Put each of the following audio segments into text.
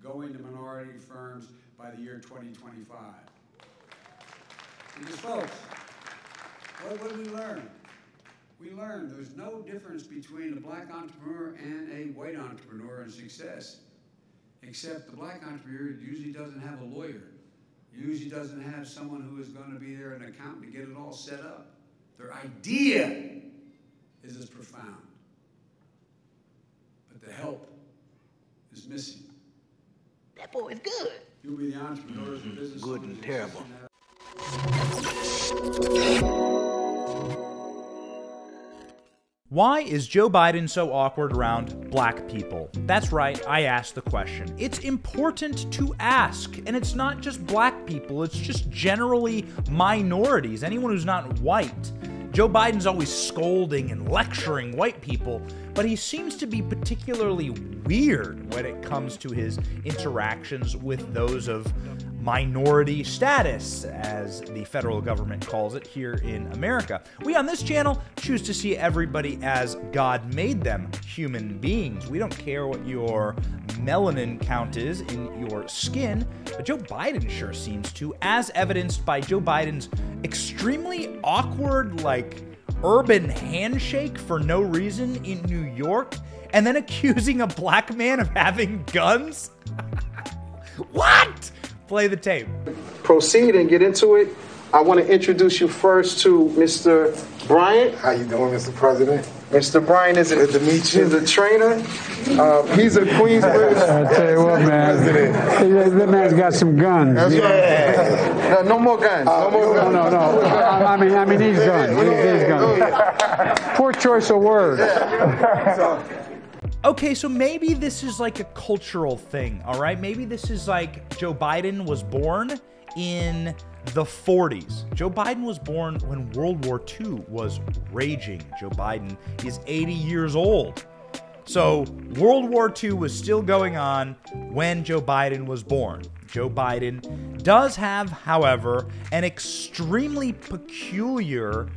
going to minority firms by the year 2025. Because folks, what did we learn? We learned there's no difference between a black entrepreneur and a white entrepreneur in success, except the black entrepreneur usually doesn't have a lawyer. Usually doesn't have someone who is going to be there, an accountant, to get it all set up. Their idea is as profound, but the help is missing. That boy is good. You'll be the entrepreneurs and business good and terrible. Why is Joe Biden so awkward around black people? That's right, I asked the question. It's important to ask, and it's not just black people, it's just generally minorities, anyone who's not white. Joe Biden's always scolding and lecturing white people, but he seems to be particularly weird when it comes to his interactions with those of minority status, as the federal government calls it here in America. We on this channel choose to see everybody as God made them, human beings. We don't care what your melanin count is in your skin, but Joe Biden sure seems to, as evidenced by Joe Biden's extremely awkward, urban handshake for no reason in New York, and then accusing a black man of having guns? What? Play the tape. Proceed and get into it. I want to introduce you first to Mr. Bryant. How you doing, Mr. President? Mr. Bryant is good to meet you. He's a trainer. He's a Queensbridge. I tell you what, man. That man's got some guns. That's right. No more guns. No more guns. No. I mean, he's guns. He's guns. Poor choice of words. Okay, so maybe this is like a cultural thing, all right? Maybe this is like Joe Biden was born in the 40s. Joe Biden was born when World War II was raging. Joe Biden is 80 years old. So World War II was still going on when Joe Biden was born. Joe Biden does have, however, an extremely peculiar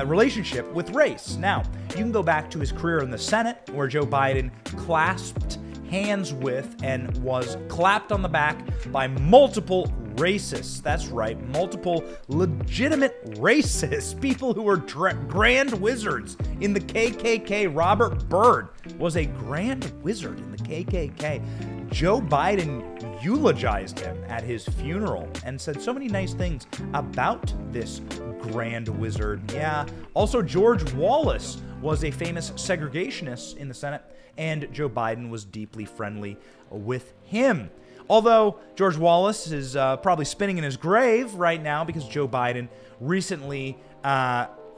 relationship with race. Now, you can go back to his career in the Senate, where Joe Biden clasped hands with and was clapped on the back by multiple racists. That's right, multiple legitimate racists, people who were grand wizards in the KKK. Robert Byrd was a grand wizard in the KKK. Joe Biden eulogized him at his funeral and said so many nice things about this grand wizard. Yeah. Also, George Wallace was a famous segregationist in the Senate, and Joe Biden was deeply friendly with him. Although George Wallace is probably spinning in his grave right now because Joe Biden recently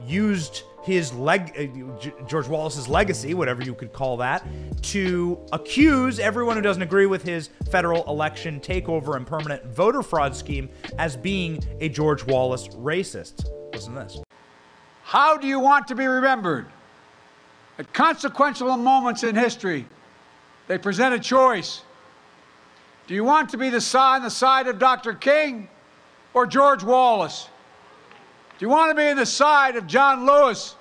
used his George Wallace's legacy, whatever you could call that, to accuse everyone who doesn't agree with his federal election takeover and permanent voter fraud scheme as being a George Wallace racist. Listen to this. How do you want to be remembered? At consequential moments in history, they present a choice. Do you want to be on the side of Dr. King or George Wallace? Do you want to be on the side of John Lewis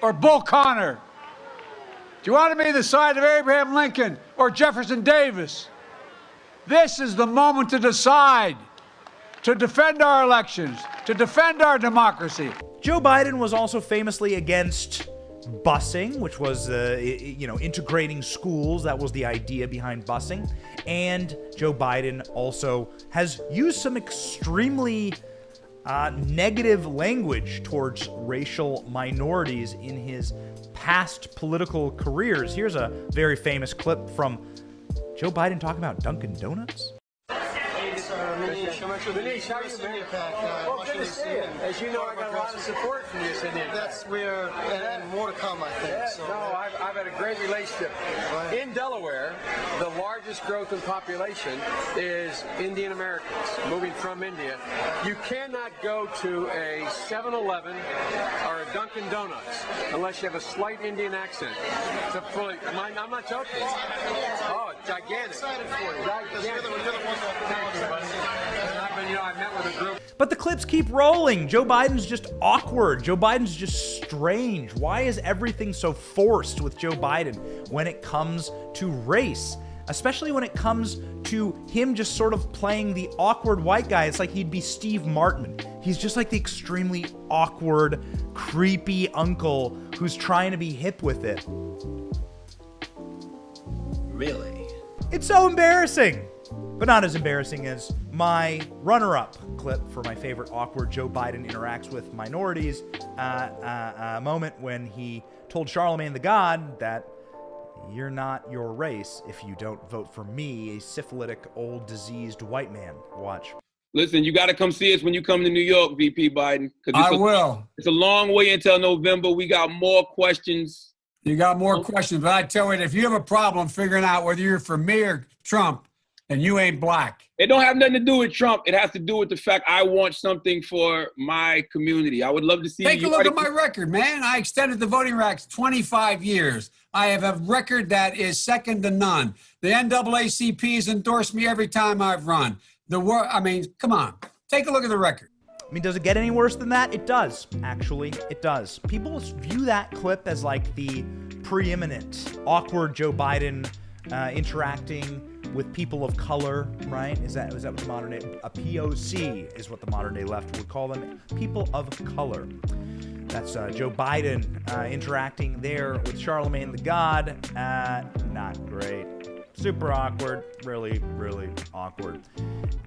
or Bull Connor? Do you want to be on the side of Abraham Lincoln or Jefferson Davis? This is the moment to decide, to defend our elections, to defend our democracy. Joe Biden was also famously against busing, which was, integrating schools. That was the idea behind busing. And Joe Biden also has used some extremely negative language towards racial minorities in his past political careers. Here's a very famous clip from Joe Biden talking about Dunkin Donuts. Manish, how are you, man? Well, good to see you. As you know, I got a lot of support from you, Cindy. That's where, and more to come, I think. Yeah, so. No, I've had a great relationship. Right. In Delaware, the largest growth in population is Indian Americans moving from India. You cannot go to a 7-Eleven or a Dunkin Donuts unless you have a slight Indian accent. I'm not joking. Oh, it's gigantic. Excited for you. Gigantic. Thank you, buddy. I met with a group. But the clips keep rolling. Joe Biden's just awkward. Joe Biden's just strange. Why is everything so forced with Joe Biden when it comes to race? Especially when it comes to him just sort of playing the awkward white guy. It's like he'd be Steve Martin. He's just like the extremely awkward, creepy uncle who's trying to be hip with it. Really? It's so embarrassing, but not as embarrassing as my runner-up clip for my favorite awkward Joe Biden interacts with minorities moment when he told Charlemagne the God that you're not your race if you don't vote for me, a syphilitic, old, diseased white man. Watch. Listen, you got to come see us when you come to New York, VP Biden. I will. It's a long way until November. We got more questions. You got more questions, but I tell you, if you have a problem figuring out whether you're for me or Trump, and you ain't black. It don't have nothing to do with Trump. It has to do with the fact I want something for my community. I would love to see. Take a look at my record, man. I extended the voting rights 25 years. I have a record that is second to none. The NAACP has endorsed me every time I've run. I mean, come on. Take a look at the record. I mean, does it get any worse than that? It does, actually. It does. People view that clip as like the preeminent, awkward Joe Biden interacting with people of color, right? Is that what the modern day, a POC is what the modern day left would call them, people of color. That's Joe Biden interacting there with Charlemagne the God. Not great. Super awkward. Really, really awkward.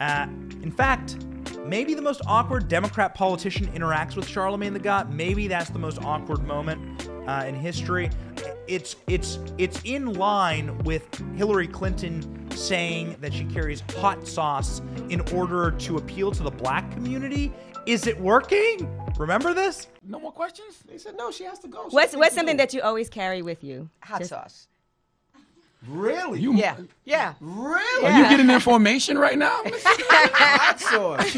In fact, maybe the most awkward Democrat politician interacts with Charlemagne the God. Maybe that's the most awkward moment in history. It's in line with Hillary Clinton saying that she carries hot sauce in order to appeal to the black community. Is it working? Remember this? No more questions? They said no, she has to go. What's something that you always carry with you? Hot sauce. Really? Yeah. Really? Are you getting information right now? Hot sauce.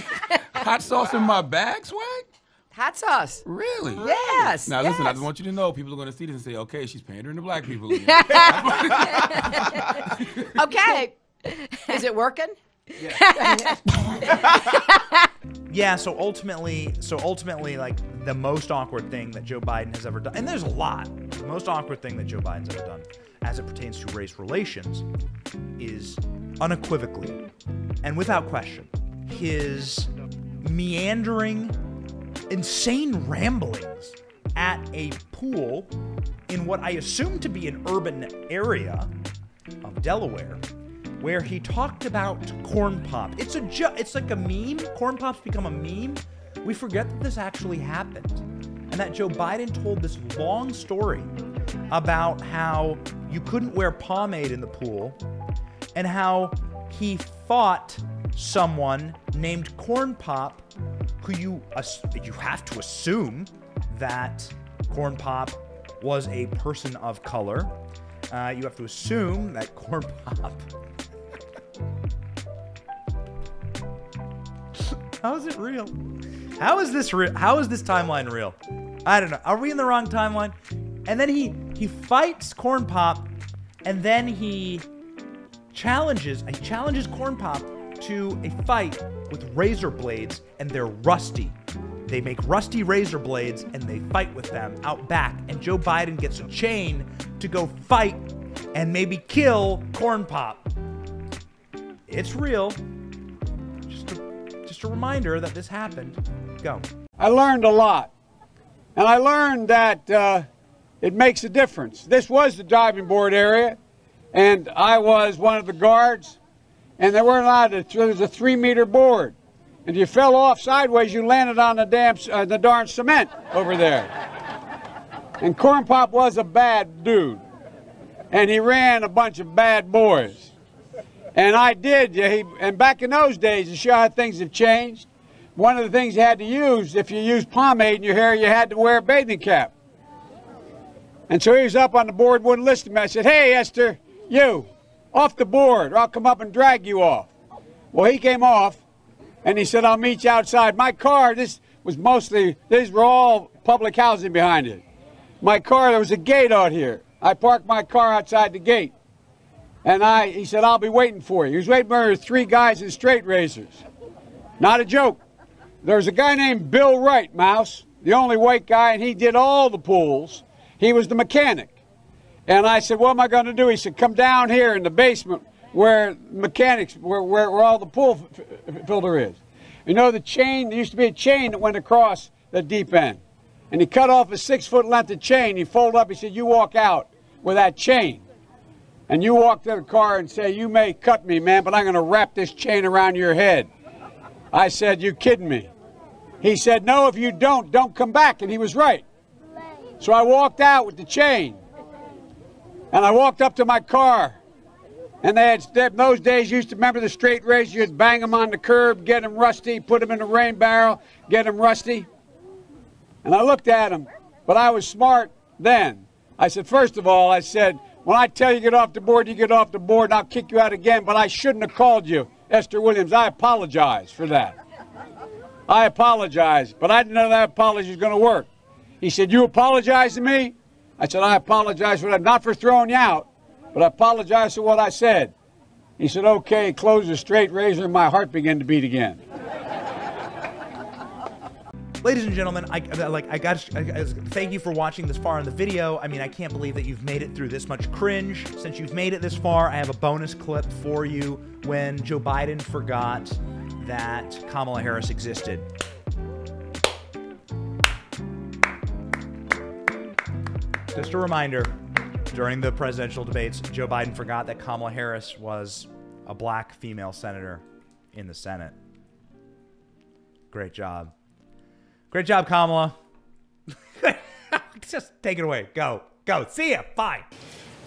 Hot sauce in my bag, Swag? Hot sauce. Really? Yes. Now listen, I yes. just want you to know, people are going to see this and say, okay, she's pandering to black people. Okay. Is it working? Yeah, so ultimately, like the most awkward thing that Joe Biden has ever done, and there's a lot, the most awkward thing that Joe Biden's ever done as it pertains to race relations is unequivocally and without question his meandering, insane ramblings at a pool in what I assume to be an urban area of Delaware, where he talked about corn pop. It's like a meme. Corn pop's become a meme. We forget that this actually happened, and that Joe Biden told this long story about how you couldn't wear pomade in the pool, and how he fought someone named Corn Pop, who you have to assume that Corn Pop was a person of color. You have to assume that Corn Pop. How is it real? How is this real? How is this timeline real? I don't know. Are we in the wrong timeline? And then he fights Corn Pop, and then he challenges Corn Pop to a fight with razor blades, and they're rusty. They make rusty razor blades, and they fight with them out back. And Joe Biden gets a chain to go fight and maybe kill Corn Pop. It's real. Just a reminder that this happened. Go. I learned a lot. And I learned that it makes a difference. This was the diving board area, and I was one of the guards, and they weren't allowed to. There was a 3-meter board. And if you fell off sideways, you landed on the darn cement over there. And Corn Pop was a bad dude. And he ran a bunch of bad boys. And I did. And back in those days, to show how things have changed, one of the things you had to use, if you used pomade in your hair, you had to wear a bathing cap. And so he was up on the board, wouldn't listen to me. I said, hey, Esther, you, off the board, or I'll come up and drag you off. Well, he came off, and he said, I'll meet you outside. My car, these were all public housing behind it. My car, there was a gate out here. I parked my car outside the gate. And he said, I'll be waiting for you. He was waiting for 3 guys in straight razors. Not a joke. There was a guy named Bill Wright, Mouse, the only white guy, and he did all the pools. He was the mechanic. And I said, what am I going to do? He said, come down here in the basement where mechanics, where all the pool filter is. You know the chain, there used to be a chain that went across the deep end. And he cut off a 6-foot length of chain. He folded up, he said, you walk out with that chain. And you walk to the car and say, you may cut me, man, but I'm going to wrap this chain around your head. I said, you kidding me? He said, no, if you don't come back. And he was right. So I walked out with the chain. And I walked up to my car. And they had, in those days, you used to remember the straight razor. You'd bang them on the curb, get them rusty, put them in the rain barrel, get them rusty. And I looked at him, but I was smart then. I said, first of all, I said, when I tell you get off the board, you get off the board, and I'll kick you out again, but I shouldn't have called you Esther Williams. I apologize for that. I apologize, but I didn't know that apology was going to work. He said, you apologize to me? I said, I apologize for that, not for throwing you out, but I apologize for what I said. He said, okay, closed the straight razor, and my heart began to beat again. Ladies and gentlemen, thank you for watching this far in the video. I mean, I can't believe that you've made it through this much cringe. Since you've made it this far, I have a bonus clip for you when Joe Biden forgot that Kamala Harris existed. Just a reminder, during the presidential debates, Joe Biden forgot that Kamala Harris was a black female senator in the Senate. Great job. Great job, Kamala. Just take it away. Go. Go. See ya. Bye.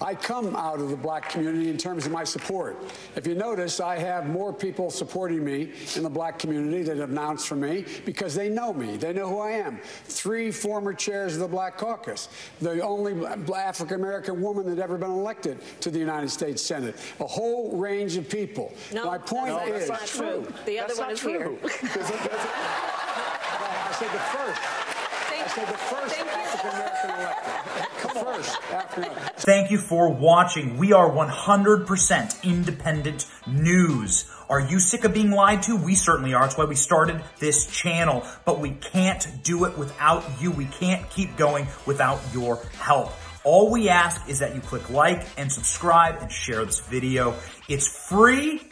I come out of the black community in terms of my support. If you notice, I have more people supporting me in the black community that have announced for me because they know me. They know who I am. 3 former chairs of the Black Caucus. The only African-American woman that ever been elected to the United States Senate. A whole range of people. No, my point is... that's not true. The other one is here. I said the first. I said the first African-American elected. Thank you for watching. We are 100% independent news. Are you sick of being lied to? We certainly are. That's why we started this channel. But we can't do it without you. We can't keep going without your help. All we ask is that you click like and subscribe and share this video. It's free.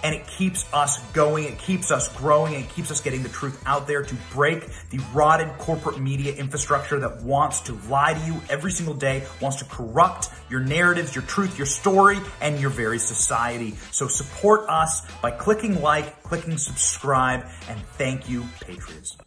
And it keeps us going, it keeps us growing, and it keeps us getting the truth out there to break the rotted corporate media infrastructure that wants to lie to you every single day, wants to corrupt your narratives, your truth, your story, and your very society. So support us by clicking like, clicking subscribe, and thank you, Patriots.